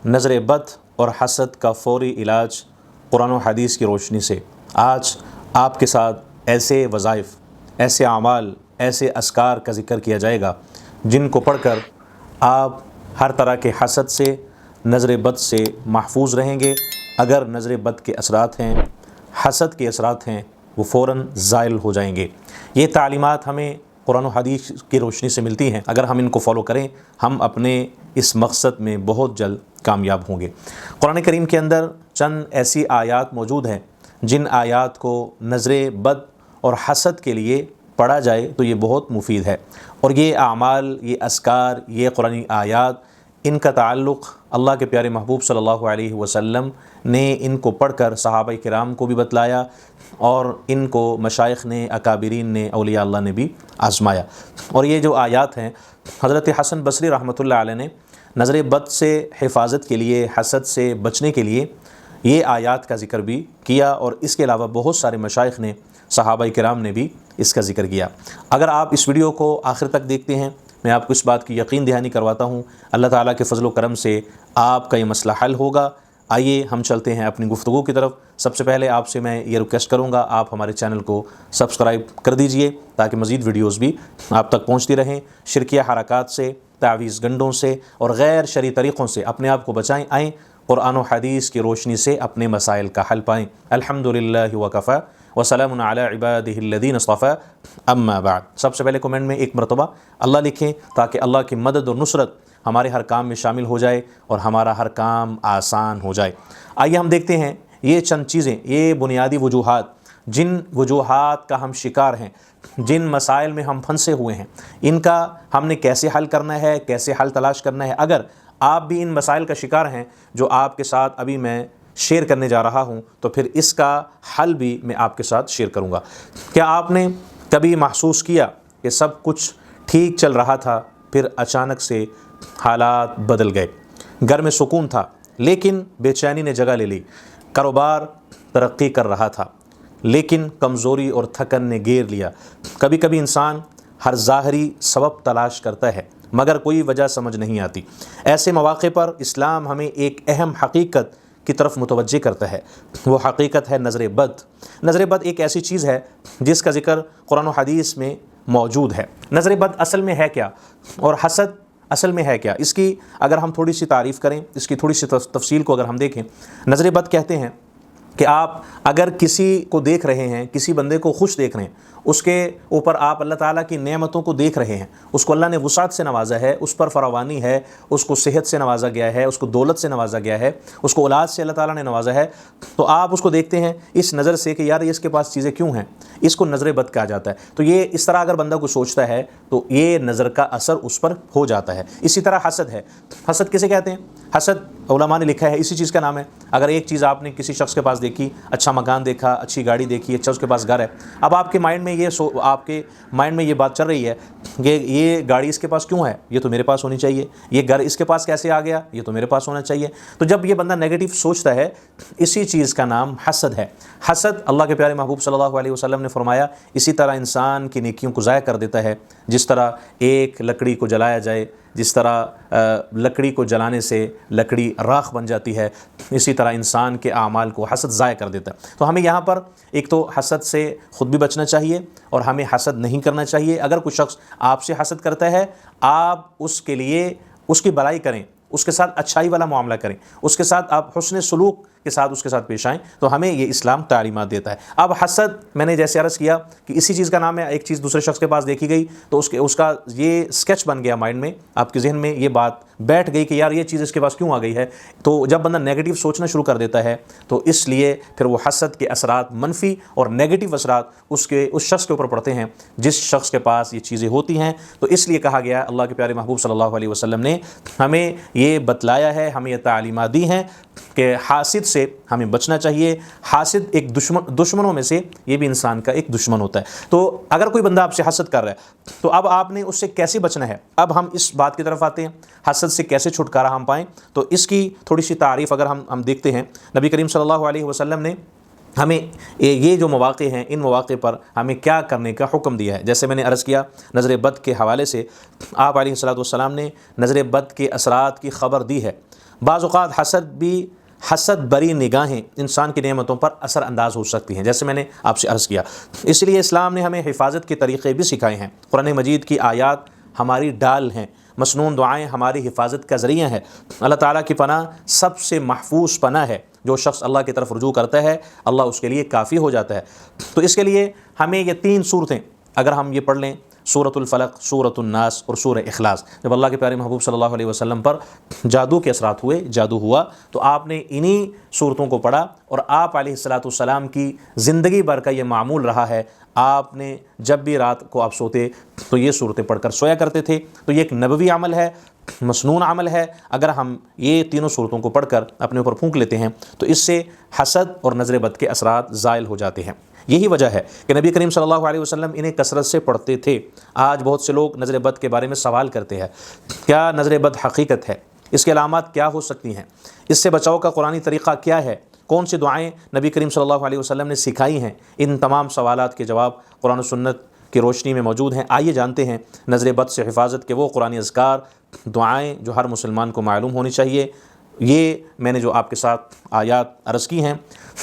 نظر بد اور حسد کا فوری علاج قرآن و حدیث کی روشنی سے آج آپ کے ساتھ ایسے وظائف، ایسے اعمال، ایسے اذکار کا ذکر کیا جائے گا جن کو پڑھ کر آپ ہر طرح کے حسد سے، نظر بد سے محفوظ رہیں گے۔ اگر نظر بد کے اثرات ہیں، حسد کے اثرات ہیں، وہ فوراً زائل ہو جائیں گے۔ یہ تعلیمات ہمیں قرآن و حدیث کی روشنی سے ملتی ہیں۔ اگر ہم ان کو فالو کریں، ہم اپنے اس مقصد میں بہت جلد کامیاب ہوں گے۔ قرآن کریم کے اندر چند ایسی آیات موجود ہیں جن آیات کو نظر بد اور حسد کے لیے پڑھا جائے تو یہ بہت مفید ہے، اور یہ اعمال، یہ اذکار، یہ قرآنی آیات، ان کا تعلق اللہ کے پیارے محبوب صلی اللہ علیہ وسلم نے ان کو پڑھ کر صحابہ کرام کو بھی بتلایا، اور ان کو مشائخ نے، اکابرین نے، اولیاء اللہ نے بھی آزمایا۔ اور یہ جو آیات ہیں، حضرت حسن بصری رحمۃ اللہ علیہ نے نظر بد سے حفاظت کے لیے، حسد سے بچنے کے لیے یہ آیات کا ذکر بھی کیا، اور اس کے علاوہ بہت سارے مشائخ نے، صحابہ کرام نے بھی اس کا ذکر کیا۔ اگر آپ اس ویڈیو کو آخر تک دیکھتے ہیں، میں آپ کو اس بات کی یقین دہانی کرواتا ہوں، اللہ تعالیٰ کے فضل و کرم سے آپ کا یہ مسئلہ حل ہوگا۔ آئیے ہم چلتے ہیں اپنی گفتگو کی طرف۔ سب سے پہلے آپ سے میں یہ ریکویسٹ کروں گا، آپ ہمارے چینل کو سبسکرائب کر دیجئے تاکہ مزید ویڈیوز بھی آپ تک پہنچتی رہیں۔ شرکیہ حرکات سے، تعویذ گنڈوں سے اور غیر شرعی طریقوں سے اپنے آپ کو بچائیں، آئیں قرآن و حدیث کی روشنی سے اپنے مسائل کا حل پائیں۔ الحمدللہ وکفی وسلام علی عبادہ الذین اصطفی، اما بعد۔ سب سے پہلے کمنٹ میں ایک مرتبہ اللہ لکھیں تاکہ اللہ کی مدد اور نصرت ہمارے ہر کام میں شامل ہو جائے اور ہمارا ہر کام آسان ہو جائے۔ آئیے ہم دیکھتے ہیں یہ چند چیزیں، یہ بنیادی وجوہات، جن وجوہات کا ہم شکار ہیں، جن مسائل میں ہم پھنسے ہوئے ہیں، ان کا ہم نے کیسے حل کرنا ہے، کیسے حل تلاش کرنا ہے۔ اگر آپ بھی ان مسائل کا شکار ہیں جو آپ کے ساتھ ابھی میں شیئر کرنے جا رہا ہوں، تو پھر اس کا حل بھی میں آپ کے ساتھ شیئر کروں گا۔ کیا آپ نے کبھی محسوس کیا کہ سب کچھ ٹھیک چل رہا تھا، پھر اچانک سے حالات بدل گئے؟ گھر میں سکون تھا لیکن بے چینی نے جگہ لے لی، کاروبار ترقی کر رہا تھا لیکن کمزوری اور تھکن نے گھیر لیا۔ کبھی کبھی انسان ہر ظاہری سبب تلاش کرتا ہے مگر کوئی وجہ سمجھ نہیں آتی۔ ایسے مواقع پر اسلام ہمیں ایک اہم حقیقت کی طرف متوجہ کرتا ہے، وہ حقیقت ہے نظر بد۔ نظر بد ایک ایسی چیز ہے جس کا ذکر قرآن و حدیث میں موجود ہے۔ نظر بد اصل میں ہے کیا، اور حسد اصل میں ہے کیا؟ اس کی اگر ہم تھوڑی سی تعریف کریں، اس کی تھوڑی سی تفصیل کو اگر ہم دیکھیں، نظر بد کہتے ہیں کہ آپ اگر کسی کو دیکھ رہے ہیں، کسی بندے کو خوش دیکھ رہے ہیں، اس کے اوپر آپ اللہ تعالیٰ کی نعمتوں کو دیکھ رہے ہیں، اس کو اللہ نے وسعت سے نوازا ہے، اس پر فراوانی ہے، اس کو صحت سے نوازا گیا ہے، اس کو دولت سے نوازا گیا ہے، اس کو اولاد سے اللہ تعالیٰ نے نوازا ہے، تو آپ اس کو دیکھتے ہیں اس نظر سے کہ یار یہ اس کے پاس چیزیں کیوں ہیں، اس کو نظر بد کہا جاتا ہے۔ تو یہ اس طرح اگر بندہ کو سوچتا ہے تو یہ نظر کا اثر اس پر ہو جاتا ہے۔ اسی طرح حسد ہے۔ حسد کسے کہتے ہیں؟ حسد علماء نے لکھا ہے اسی چیز کا نام ہے، اگر ایک چیز آپ نے کسی شخص کے پاس دیکھی، اچھا مکان دیکھا، اچھی گاڑی دیکھی، اچھا اس کے پاس گھر ہے، اب آپ کے مائنڈ میں یہ بات چل رہی ہے کہ یہ گاڑی اس کے پاس کیوں ہے، یہ تو میرے پاس ہونی چاہیے، یہ گھر اس کے پاس کیسے آ گیا، یہ تو میرے پاس ہونا چاہیے۔ تو جب یہ بندہ نیگیٹو سوچتا ہے، اسی چیز کا نام حسد ہے۔ حسد اللہ کے پیارے محبوب صلی اللہ علیہ وسلم نے فرمایا اسی طرح انسان کی نیکیوں کو ضائع کر دیتا ہے، جس طرح ایک لکڑی کو جلایا جائے، جس طرح لکڑی کو جلانے سے لکڑی راکھ بن جاتی ہے، اسی طرح انسان کے اعمال کو حسد ضائع کر دیتا ہے۔ تو ہمیں یہاں پر ایک تو حسد سے خود بھی بچنا چاہیے اور ہمیں حسد نہیں کرنا چاہیے۔ اگر کوئی شخص آپ سے حسد کرتا ہے، آپ اس کے لیے اس کی بھلائی کریں، اس کے ساتھ اچھائی والا معاملہ کریں، اس کے ساتھ آپ حسن سلوک کے ساتھ اس کے ساتھ پیش آئیں، تو ہمیں یہ اسلام تعلیمات دیتا ہے۔ اب حسد میں نے جیسے عرض کیا کہ اسی چیز کا نام ہے، ایک چیز دوسرے شخص کے پاس دیکھی گئی تو اس کا یہ اسکیچ بن گیا مائنڈ میں، آپ کے ذہن میں یہ بات بیٹھ گئی کہ یار یہ چیز اس کے پاس کیوں آ گئی ہے۔ تو جب بندہ نیگیٹو سوچنا شروع کر دیتا ہے تو اس لیے پھر وہ حسد کے اثرات، منفی اور نیگیٹو اثرات اس شخص کے اوپر پڑتے ہیں جس شخص کے پاس یہ چیزیں ہوتی ہیں۔ تو اس لیے کہا گیا، اللہ کے پیارے محبوب صلی اللہ علیہ وسلم نے ہمیں یہ بتلایا ہے، ہمیں یہ تعلیمات دی ہیں کہ حاسد سے ہمیں بچنا چاہیے۔ حاسد ایک دشمنوں میں سے، یہ بھی انسان کا ایک دشمن ہوتا ہے۔ تو اگر کوئی بندہ آپ سے حسد کر رہا ہے تو اب آپ نے اس سے کیسے بچنا ہے؟ اب ہم اس بات کی طرف آتے ہیں، حسد سے کیسے چھٹکارا ہم پائیں۔ تو اس کی تھوڑی سی تعریف اگر ہم دیکھتے ہیں، نبی کریم صلی اللہ علیہ وسلم نے ہمیں یہ جو مواقع ہیں، ان مواقع پر ہمیں کیا کرنے کا حکم دیا ہے۔ جیسے میں نے عرض کیا، نظر بد کے حوالے سے آپ علیہ الصلوۃ والسلام نے نظر بد کے اثرات کی خبر دی ہے۔ بعض اوقات حسد بری نگاہیں انسان کی نعمتوں پر اثر انداز ہو سکتی ہیں، جیسے میں نے آپ سے عرض کیا۔ اس لیے اسلام نے ہمیں حفاظت کے طریقے بھی سکھائے ہیں۔ قرآن مجید کی آیات ہماری ڈال ہیں، مسنون دعائیں ہماری حفاظت کا ذریعہ ہیں۔ اللہ تعالیٰ کی پناہ سب سے محفوظ پناہ ہے۔ جو شخص اللہ کی طرف رجوع کرتا ہے اللہ اس کے لیے کافی ہو جاتا ہے۔ تو اس کے لیے ہمیں یہ 3 صورتیں اگر ہم یہ پڑھ لیں، سورۃ الفلق، سورۃ الناس اور سورہ اخلاص، جب اللہ کے پیارے محبوب صلی اللہ علیہ وسلم پر جادو کے اثرات ہوئے، جادو ہوا، تو آپ نے انہی صورتوں کو پڑھا، اور آپ علیہ السلام کی زندگی بھر کا یہ معمول رہا ہے۔ آپ نے جب بھی رات کو آپ سوتے تو یہ صورتیں پڑھ کر سویا کرتے تھے۔ تو یہ ایک نبوی عمل ہے، مسنون عمل ہے۔ اگر ہم یہ تینوں صورتوں کو پڑھ کر اپنے اوپر پھونک لیتے ہیں تو اس سے حسد اور نظر بد کے اثرات زائل ہو جاتے ہیں۔ یہی وجہ ہے کہ نبی کریم صلی اللہ علیہ وسلم انہیں کثرت سے پڑھتے تھے۔ آج بہت سے لوگ نظر بد کے بارے میں سوال کرتے ہیں، کیا نظر بد حقیقت ہے؟ اس کے علامات کیا ہو سکتی ہیں؟ اس سے بچاؤ کا قرآنی طریقہ کیا ہے؟ کون سی دعائیں نبی کریم صلی اللہ علیہ وسلم نے سکھائی ہیں؟ ان تمام سوالات کے جواب قرآن و سنت کی روشنی میں موجود ہیں۔ آئیے جانتے ہیں نظر بد سے حفاظت کے وہ قرآنی اذکار، دعائیں جو ہر مسلمان کو معلوم ہونی چاہیے۔ یہ میں نے جو آپ کے ساتھ آیات عرض کی ہیں،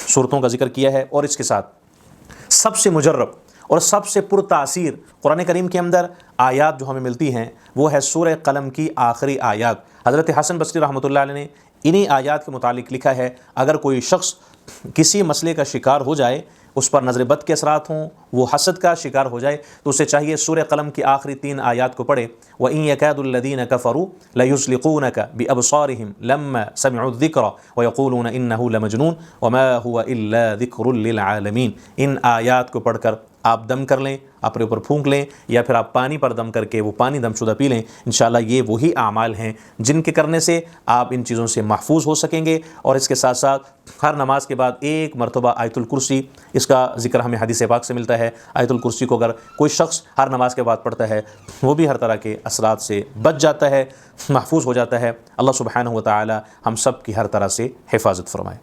صورتوں کا ذکر کیا ہے، اور اس کے ساتھ سب سے مجرب اور سب سے پرتاثیر قرآن کریم کے اندر آیات جو ہمیں ملتی ہیں وہ ہے سورہ قلم کی آخری آیات۔ حضرت حسن بصری رحمۃ اللہ علیہ نے انہی آیات کے متعلق لکھا ہے، اگر کوئی شخص کسی مسئلے کا شکار ہو جائے، اس پر نظر بد کے اثرات ہوں، وہ حسد کا شکار ہو جائے، تو اسے چاہیے سورہ قلم کی آخری 3 آیات کو پڑھے۔ وَإِن يَكَادُ الَّذِينَ كَفَرُوا لَيُزْلِقُونَكَ بِأَبْصَارِهِمْ لَمَّا سَمِعُوا الذِّكْرَ وَيَقُولُونَ إِنَّهُ لَمَجْنُونٌ وَمَا هُوَ إِلَّا ذِكْرٌ لِّلْعَالَمِينَ۔ ان آیات کو پڑھ کر آپ دم کر لیں، اپنے اوپر پھونک لیں، یا پھر آپ پانی پر دم کر کے وہ پانی دم شدہ پی لیں۔ انشاءاللہ یہ وہی اعمال ہیں جن کے کرنے سے آپ ان چیزوں سے محفوظ ہو سکیں گے۔ اور اس کے ساتھ ساتھ ہر نماز کے بعد 1 مرتبہ آیت الکرسی، اس کا ذکر ہمیں حدیث پاک سے ملتا ہے۔ آیت الکرسی کو اگر کوئی شخص ہر نماز کے بعد پڑھتا ہے وہ بھی ہر طرح کے اثرات سے بچ جاتا ہے، محفوظ ہو جاتا ہے۔ اللہ سبحانہ و تعالی ہم سب کی ہر طرح سے حفاظت فرمائے۔